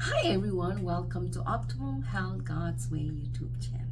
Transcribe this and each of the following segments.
Hi everyone, welcome to Optimum Health God's Way YouTube channel.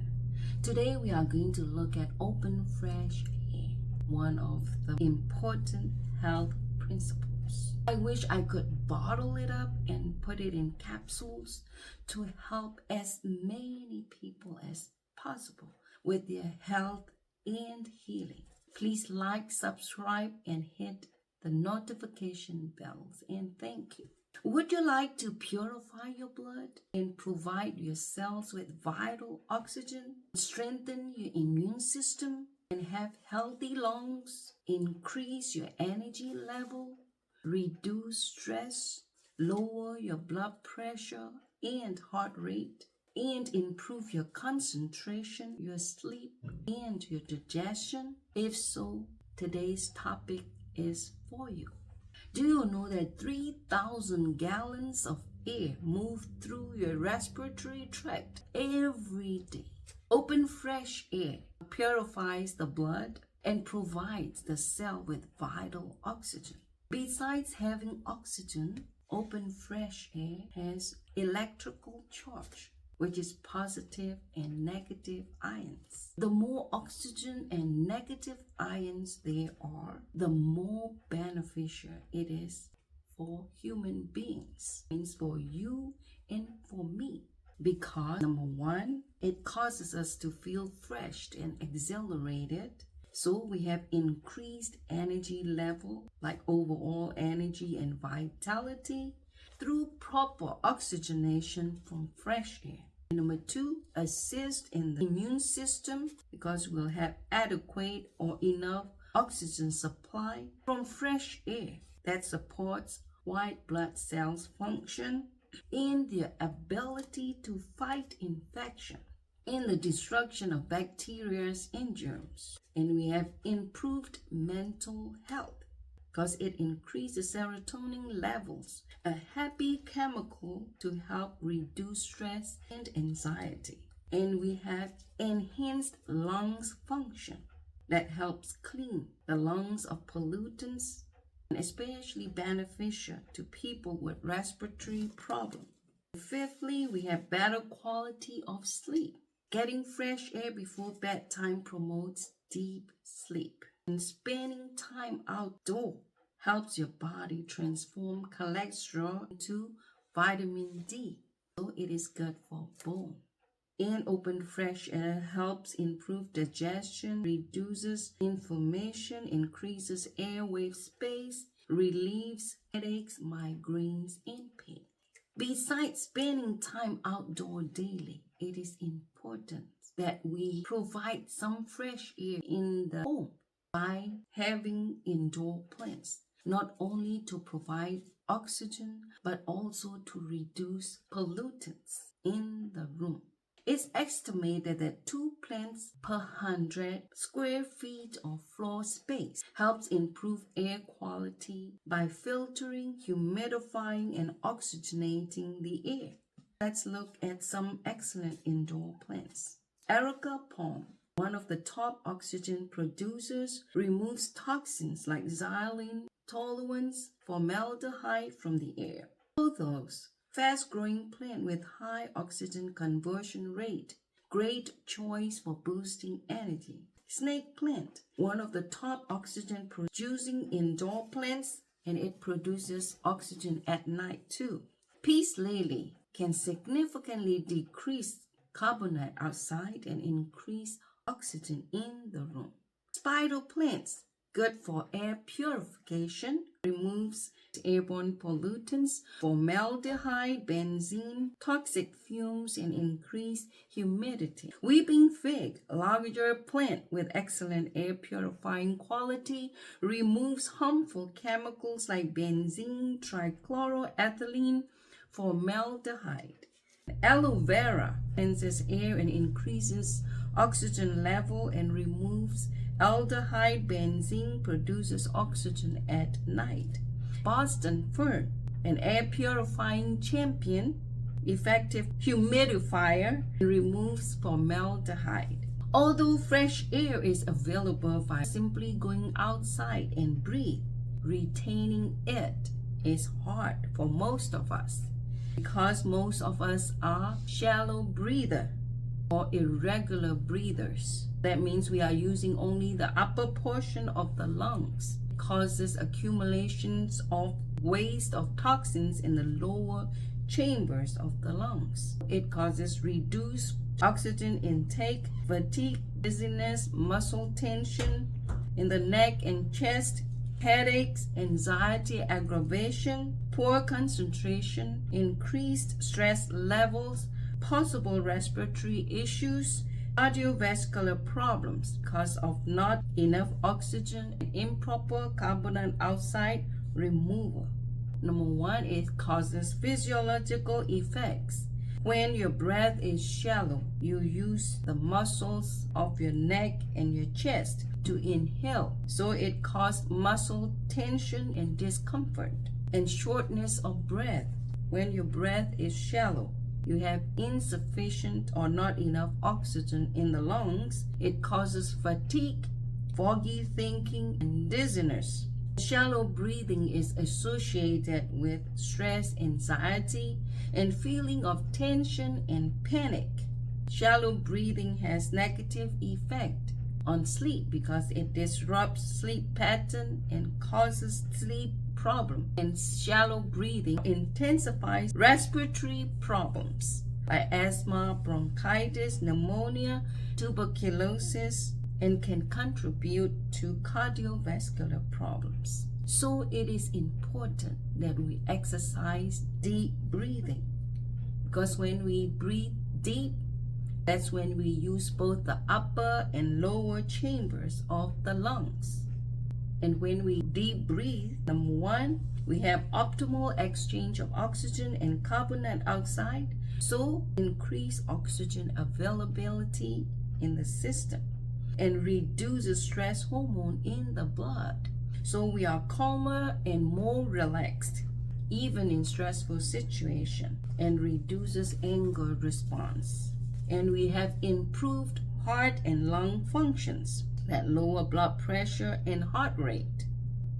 Today we are going to look at open fresh air, one of the important health principles. I wish I could bottle it up and put it in capsules to help as many people as possible with their health and healing. Please like, subscribe, and hit the notification bells, and thank you. Would you like to purify your blood and provide your cells with vital oxygen, strengthen your immune system, and have healthy lungs, increase your energy level, reduce stress, lower your blood pressure and heart rate, and improve your concentration, your sleep, and your digestion? If so, today's topic is for you. Do you know that 3,000 gallons of air move through your respiratory tract every day? Open fresh air purifies the blood and provides the cell with vital oxygen. Besides having oxygen, open fresh air has electrical charge, which is positive and negative ions. The more oxygen and negative ions there are, the more beneficial it is for human beings. It means for you and for me. Because number one, it causes us to feel fresh and exhilarated. So we have increased energy level, like overall energy and vitality, through proper oxygenation from fresh air. Number two, assist in the immune system because we'll have adequate or enough oxygen supply from fresh air that supports white blood cells function and their ability to fight infection and the destruction of bacteria and germs. And we have improved mental health because it increases serotonin levels, a happy chemical to help reduce stress and anxiety. And we have enhanced lungs function that helps clean the lungs of pollutants, and especially beneficial to people with respiratory problems. Fifthly, we have better quality of sleep. Getting fresh air before bedtime promotes deep sleep. And spending time outdoors helps your body transform cholesterol into vitamin D, so it is good for bone. And open fresh air helps improve digestion, reduces inflammation, increases airway space, relieves headaches, migraines, and pain. Besides spending time outdoor daily, it is important that we provide some fresh air in the home by having indoor plants, not only to provide oxygen, but also to reduce pollutants in the room. It's estimated that 2 plants per 100 square feet of floor space helps improve air quality by filtering, humidifying, and oxygenating the air. Let's look at some excellent indoor plants. Erica palm, one of the top oxygen producers, removes toxins like xylene, toluenes, formaldehyde from the air. Pothos, fast-growing plant with high oxygen conversion rate, great choice for boosting energy. Snake plant, one of the top oxygen producing indoor plants, and it produces oxygen at night too. Peace lily can significantly decrease carbon dioxide and increase oxygen in the room. Spider plants, good for air purification, removes airborne pollutants, formaldehyde, benzene, toxic fumes, and increase humidity. Weeping fig, larger plant with excellent air purifying quality, removes harmful chemicals like benzene, trichloroethylene, formaldehyde. Aloe vera cleanses air and increases oxygen level and removes aldehyde. Benzene produces oxygen at night. Boston fern, an air purifying champion, effective humidifier, removes formaldehyde. Although fresh air is available by simply going outside and breathe, retaining it is hard for most of us. because most of us are shallow breather or irregular breathers. That means we are using only the upper portion of the lungs. It causes accumulations of waste of toxins in the lower chambers of the lungs. It causes reduced oxygen intake, fatigue, dizziness, muscle tension in the neck and chest, headaches, anxiety aggravation, poor concentration, increased stress levels, possible respiratory issues, cardiovascular problems because of not enough oxygen and improper carbon dioxide removal. Number one, it causes physiological effects. When your breath is shallow, you use the muscles of your neck and your chest to inhale. So it causes muscle tension and discomfort and shortness of breath. When your breath is shallow, you have insufficient or not enough oxygen in the lungs. It causes fatigue, foggy thinking, and dizziness. Shallow breathing is associated with stress, anxiety, and feeling of tension and panic. Shallow breathing has negative effect on sleep because it disrupts sleep pattern and causes sleep problem. And shallow breathing intensifies respiratory problems like asthma, bronchitis, pneumonia, tuberculosis, and can contribute to cardiovascular problems. So it is important that we exercise deep breathing, because when we breathe deep, that's when we use both the upper and lower chambers of the lungs. And when we deep breathe, number one, we have optimal exchange of oxygen and carbon dioxide, so increase oxygen availability in the system and reduces stress hormone in the blood. So we are calmer and more relaxed, even in stressful situation, and reduces anger response. And we have improved heart and lung functions that lower blood pressure and heart rate.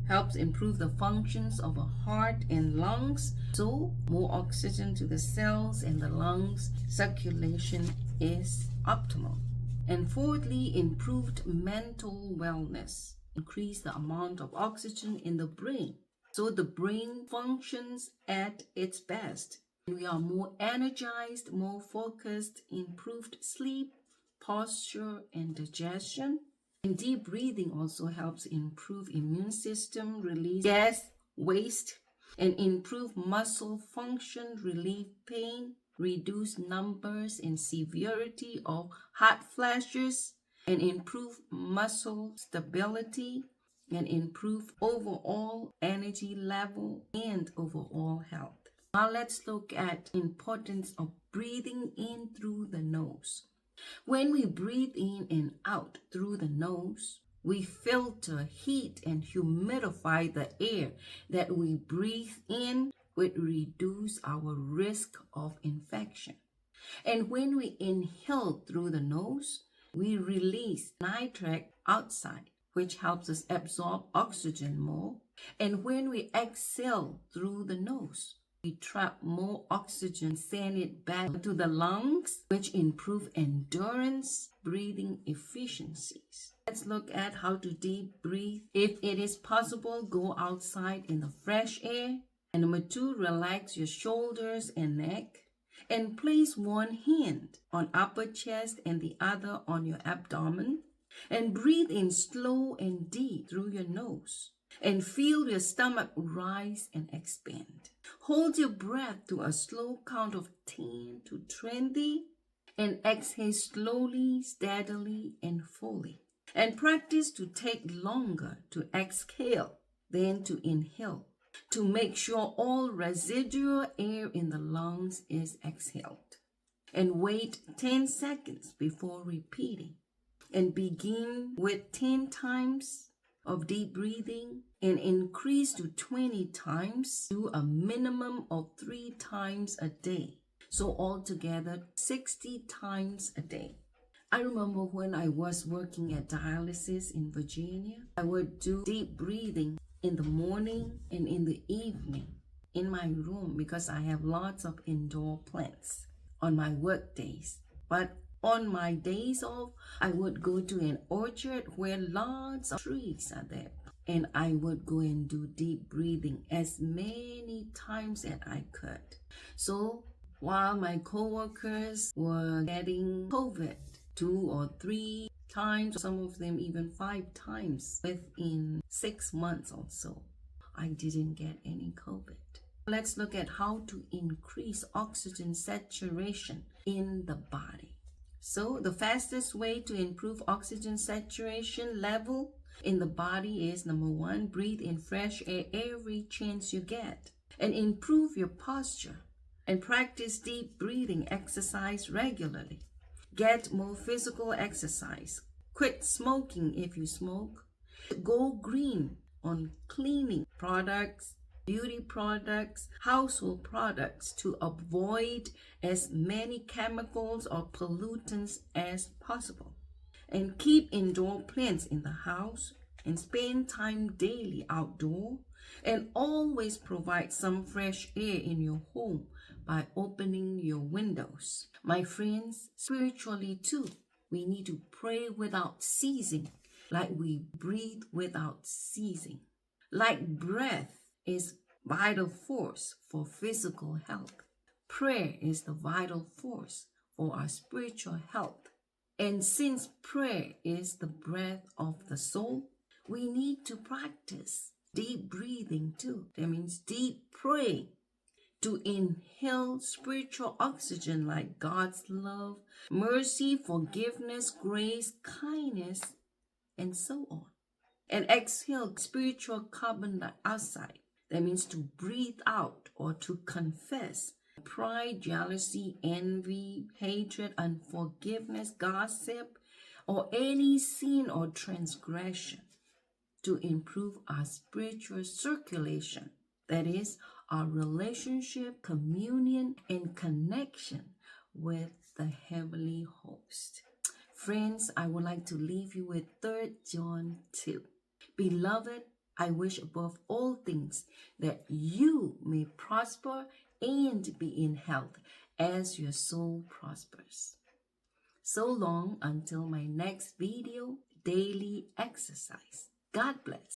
Helps improve the functions of a heart and lungs, so more oxygen to the cells and the lungs circulation is optimal. And fourthly, improved mental wellness. Increase the amount of oxygen in the brain, so the brain functions at its best. We are more energized, more focused, improved sleep, posture, and digestion. And deep breathing also helps improve immune system, release gas, waste, and improve muscle function, relieve pain, reduce numbers and severity of hot flashes, and improve muscle stability, and improve overall energy level and overall health. Now let's look at importance of breathing in through the nose. When we breathe in and out through the nose, we filter, heat, and humidify the air that we breathe in, which reduce our risk of infection. And when we inhale through the nose, we release nitric oxide, which helps us absorb oxygen more. And when we exhale through the nose, we trap more oxygen, send it back to the lungs, which improve endurance, breathing efficiencies. Let's look at how to deep breathe. If it is possible, go outside in the fresh air. And number two, relax your shoulders and neck. And place one hand on upper chest and the other on your abdomen. And breathe in slow and deep through your nose. And feel your stomach rise and expand. Hold your breath to a slow count of 10 to 20 and exhale slowly, steadily, and fully. And practice to take longer to exhale than to inhale to make sure all residual air in the lungs is exhaled. And wait 10 seconds before repeating. And begin with 10 times of deep breathing and increase to 20 times to a minimum of 3 times a day. So altogether 60 times a day. I remember when I was working at dialysis in Virginia, I would do deep breathing in the morning and in the evening. in my room because I have lots of indoor plants on my work days. But on my days off, I would go to an orchard where lots of trees are there. And I would go and do deep breathing as many times as I could. So while my coworkers were getting COVID 2 or 3 times, some of them even 5 times within 6 months or so, I didn't get any COVID. Let's look at how to increase oxygen saturation in the body. So the fastest way to improve oxygen saturation level in the body is, number one, breathe in fresh air every chance you get, and improve your posture, and practice deep breathing exercise regularly. Get more physical exercise. Quit smoking if you smoke. Go green on cleaning products, beauty products, household products to avoid as many chemicals or pollutants as possible. And keep indoor plants in the house and spend time daily outdoor, and always provide some fresh air in your home by opening your windows. My friends, spiritually too, we need to pray without ceasing, like we breathe without ceasing. Like breath is vital force for physical health, prayer is the vital force for our spiritual health. And since prayer is the breath of the soul, we need to practice deep breathing too. That means deep praying to inhale spiritual oxygen like God's love, mercy, forgiveness, grace, kindness, and so on. And exhale spiritual carbon dioxide. That means to breathe out or to confess pride, jealousy, envy, hatred, unforgiveness, gossip, or any sin or transgression, to improve our spiritual circulation. That is, our relationship, communion, and connection with the heavenly host. Friends, I would like to leave you with 3 John 2. Beloved, I wish above all things that you may prosper and be in health as your soul prospers. So long until my next video, daily exercise. God bless.